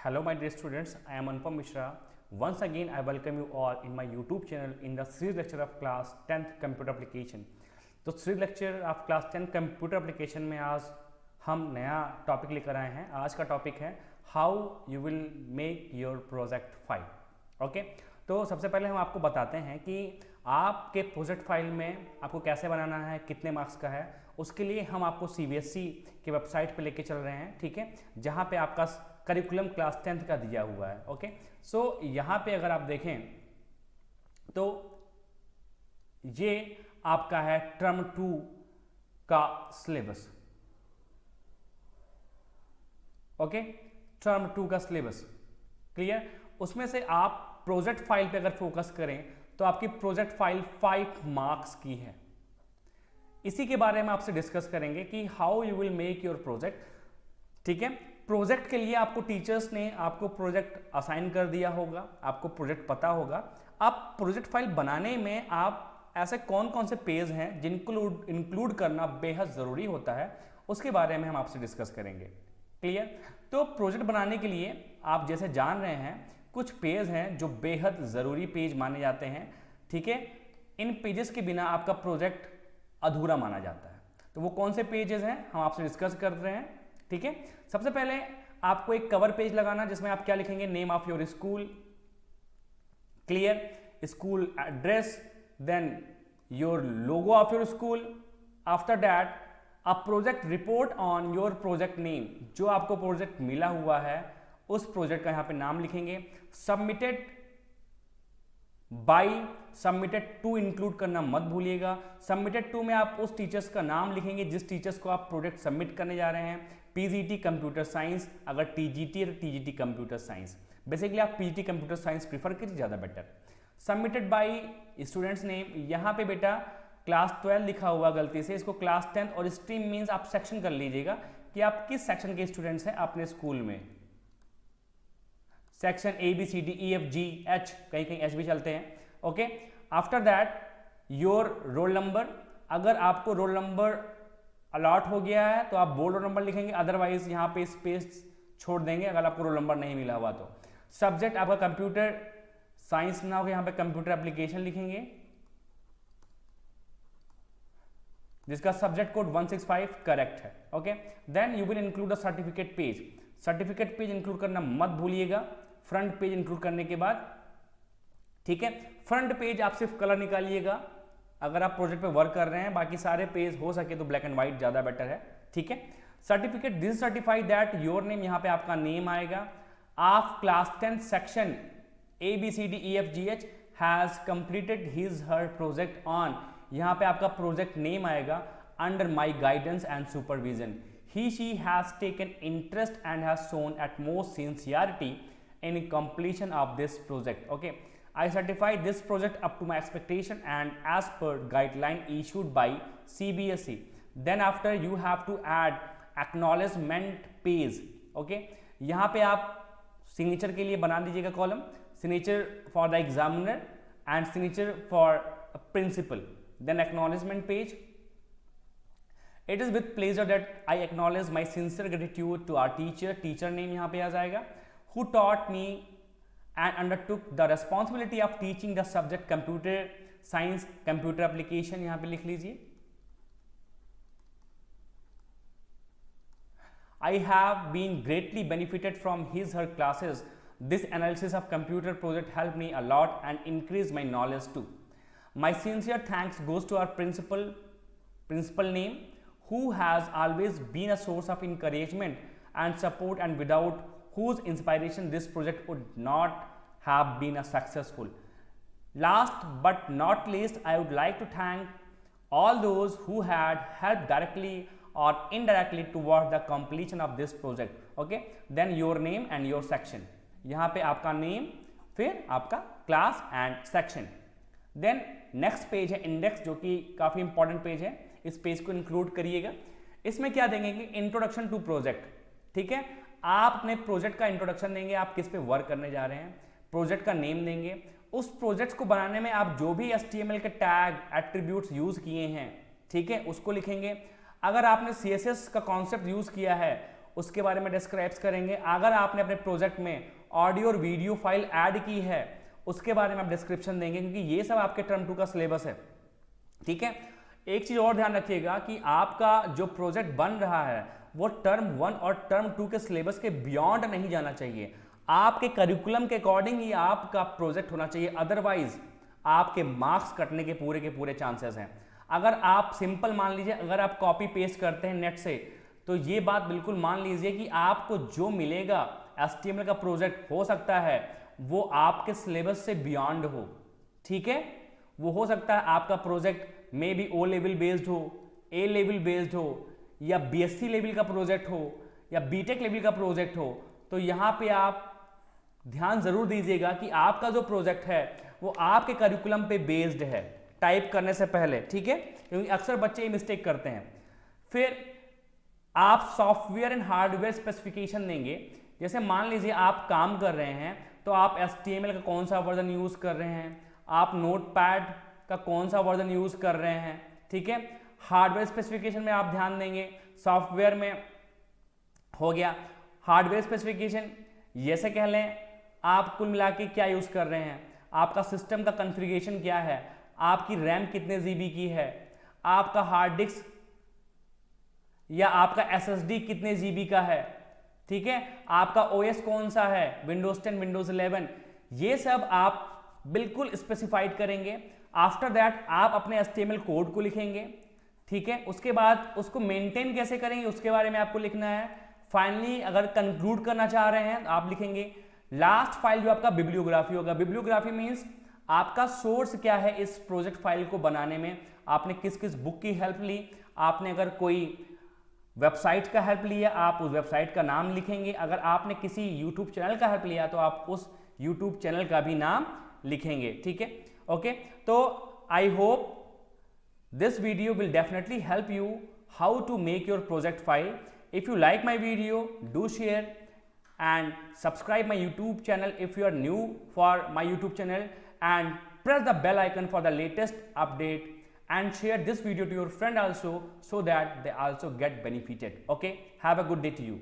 Hello my dear students, I am Anupam Mishra. Once again I welcome you all in my YouTube channel in the series lecture of class 10th computer application. तो series lecture of class 10 computer application में आज हम नया topic लेकर आए हैं। आज का टॉपिक है how you will make your project file. Okay, तो सबसे पहले हम आपको बताते हैं कि आपके प्रोजेक्ट फाइल में आपको कैसे बनाना है, कितने मार्क्स का है। उसके लिए हम आपको CBSE की वेबसाइट पे लेके चल रहे हैं, ठीक है, जहाँ पे आपका करिकुलम क्लास 10th का दिया हुआ है। ओके, सो यहाँ पे अगर आप देखें तो ये आपका है टर्म 2 का सिलेबस। ओके, टर्म 2 का सिलेबस क्लियर। उसमें से आप प्रोजेक्ट फाइल पे अगर फोकस करें तो आपकी प्रोजेक्ट फाइल 5 मार्क्स की है। इसी के बारे में आपसे डिस्कस करेंगे कि how you will make your project. ठीक है, प्रोजेक्ट के लिए आपको टीचर्स ने आपको प्रोजेक्ट असाइन कर दिया होगा, आपको प्रोजेक्ट पता होगा। आप प्रोजेक्ट फाइल बनाने में आप ऐसे कौन कौन से पेज हैं जिनको इंक्लूड करना बेहद ज़रूरी होता है, उसके बारे में हम आपसे डिस्कस करेंगे। क्लियर। तो प्रोजेक्ट बनाने के लिए आप जैसे जान रहे हैं कुछ पेज हैं जो बेहद ज़रूरी पेज माने जाते हैं। ठीक है, इन पेजेस के बिना आपका प्रोजेक्ट अधूरा माना जाता है। तो वो कौन से पेजेस हैं हम आपसे डिस्कस कर रहे हैं। ठीक है, सबसे पहले आपको एक कवर पेज लगाना जिसमें आप क्या लिखेंगे, name of your school, clear, school address, then your logo of your school. After that a project report on your project name, जो आपको प्रोजेक्ट मिला हुआ है उस प्रोजेक्ट का यहाँ पे नाम लिखेंगे। Submitted by, submitted to include करना मत भूलिएगा। सबमिटेड टू में आप उस टीचर्स का नाम लिखेंगे जिस टीचर्स को आप प्रोजेक्ट सबमिट करने जा रहे हैं। PGT कंप्यूटर साइंस, अगर TGT है तो TGT कंप्यूटर साइंस। बेसिकली आप PGT कंप्यूटर साइंस प्रीफर कीजिए, ज़्यादा better. Submitted by students name, यहाँ पे बेटा क्लास 12 लिखा हुआ गलती से, इसको क्लास 10 और स्ट्रीम मीन्स आप सेक्शन कर लीजिएगा कि आप किस सेक्शन के स्टूडेंट्स हैं अपने स्कूल में। सेक्शन ABCDEFGH, कहीं कहीं H भी चलते हैं। Okay, after that your roll number, अगर आपको रोल नंबर अलॉट हो गया है तो आप बोर्ड रोल नंबर लिखेंगे, अदरवाइज यहाँ पे स्पेस छोड़ देंगे अगर आपको रोल नंबर नहीं मिला हुआ तो। सब्जेक्ट आपका कंप्यूटर साइंस ना हो, यहाँ पे कंप्यूटर एप्लीकेशन लिखेंगे जिसका सब्जेक्ट कोड 165 करेक्ट है। Okay, then you will include a certificate page. Certificate page include करना मत भूलिएगा फ्रंट पेज इंक्लूड करने के बाद। ठीक है, फ्रंट पेज आप सिर्फ कलर निकालिएगा अगर आप प्रोजेक्ट पे वर्क कर रहे हैं, बाकी सारे पेज हो सके तो ब्लैक एंड व्हाइट ज्यादा बेटर है। ठीक है, certificate this certify that your name, यहाँ पे आपका नेम आएगा। Of class 10 section ABCDEFGH has completed his her project on, यहाँ पे आपका प्रोजेक्ट नेम आएगा। Under my guidance and supervision, he she has taken interest and has shown utmost sincerity in completion of this project. Okay, I certify this project up to my expectation and as per guideline issued by CBSE. Then after you have to add acknowledgement page. Okay, यहाँ पे आप signature के लिए बना दीजिएगा column, signature for the examiner and signature for a principal, then acknowledgement page. It is with pleasure that I acknowledge my sincere gratitude to our teacher, teacher name यहाँ पे आ जाएगा, who taught me and undertook the responsibility of teaching the subject computer science, computer application, यहाँ पे लिख लीजिए। I have been greatly benefited from his her classes. This analysis of computer project helped me a lot and increased my knowledge too. My sincere thanks goes to our principal name, who has always been a source of encouragement and support, and without whose inspiration this project would not have been a successful. Last but not least, I would like to thank all those who had helped directly or indirectly towards the completion of this project. Okay, then your name and your section, यहाँ पे आपका name, फिर आपका class and section. Then next page है index, जो कि काफ़ी important page है, इस पेज को इंक्लूड करिएगा। इसमें क्या देंगे कि इंट्रोडक्शन टू प्रोजेक्ट। ठीक है, आप अपने प्रोजेक्ट का इंट्रोडक्शन देंगे, आप किस पे वर्क करने जा रहे हैं, प्रोजेक्ट का नेम देंगे। उस प्रोजेक्ट को बनाने में आप जो भी HTML के टैग एट्रीब्यूट्स यूज किए हैं, ठीक है, उसको लिखेंगे। अगर आपने CSS का कॉन्सेप्ट यूज किया है उसके बारे में डिस्क्राइब करेंगे। अगर आपने अपने प्रोजेक्ट में ऑडियो और वीडियो फाइल ऐड की है उसके बारे में आप डिस्क्रिप्शन देंगे, क्योंकि ये सब आपके टर्म 2 का सिलेबस है। ठीक है, एक चीज और ध्यान रखिएगा कि आपका जो प्रोजेक्ट बन रहा है वो टर्म 1 और टर्म 2 के सिलेबस के बियॉन्ड नहीं जाना चाहिए। आपके करिकुलम के अकॉर्डिंग ही आपका प्रोजेक्ट होना चाहिए, अदरवाइज आपके मार्क्स कटने के पूरे चांसेस हैं। अगर आप सिंपल मान लीजिए, अगर आप कॉपी पेस्ट करते हैं नेट से, तो ये बात बिल्कुल मान लीजिए कि आपको जो मिलेगा HTML का प्रोजेक्ट हो सकता है वो आपके सिलेबस से बियॉन्ड हो। ठीक है, वो हो सकता है आपका project may be O level based हो, A लेवल बेस्ड हो, या BSc लेवल का प्रोजेक्ट हो, या BTech लेवल का प्रोजेक्ट हो। तो यहाँ पे आप ध्यान जरूर दीजिएगा कि आपका जो प्रोजेक्ट है वो आपके करिकुलम पे बेस्ड है टाइप करने से पहले। ठीक है, क्योंकि अक्सर बच्चे ये मिस्टेक करते हैं। फिर आप सॉफ्टवेयर एंड हार्डवेयर स्पेसिफिकेशन देंगे। जैसे मान लीजिए आप काम कर रहे हैं तो आप HTML का कौन सा वर्जन यूज कर रहे हैं, आप नोटपैड का कौन सा वर्जन यूज कर रहे हैं। ठीक है, हार्डवेयर स्पेसिफिकेशन में आप ध्यान देंगे। सॉफ्टवेयर में हो गया हार्डवेयर स्पेसिफिकेशन, जैसे कह लें आप कुल मिला के क्या यूज कर रहे हैं, आपका सिस्टम का कॉन्फ़िगरेशन क्या है, आपकी रैम कितने GB की है, आपका हार्ड डिस्क या आपका SSD कितने GB का है। ठीक है, आपका OS कौन सा है, विंडोज 10, विंडोज 11, ये सब आप बिल्कुल स्पेसिफाइड करेंगे। आफ्टर दैट आप अपने HTML कोड को लिखेंगे। ठीक है, उसके बाद उसको मेंटेन कैसे करेंगे उसके बारे में आपको लिखना है। फाइनली अगर कंक्लूड करना चाह रहे हैं तो आप लिखेंगे लास्ट फाइल जो आपका बिब्लियोग्राफी होगा। बिब्लियोग्राफी मींस आपका सोर्स क्या है इस प्रोजेक्ट फाइल को बनाने में, आपने किस किस बुक की हेल्प ली, आपने अगर कोई वेबसाइट का हेल्प लिया आप उस वेबसाइट का नाम लिखेंगे, अगर आपने किसी यूट्यूब चैनल का हेल्प लिया तो आप उस यूट्यूब चैनल का भी नाम लिखेंगे। ठीक है, ओके। तो I hope this video will definitely help you how to make your project file. If you like my video, do share and subscribe my YouTube channel if you are new for my YouTube channel, and press the bell icon for the latest update, and share this video to your friend also so that they also get benefited. Okay, have a good day to you.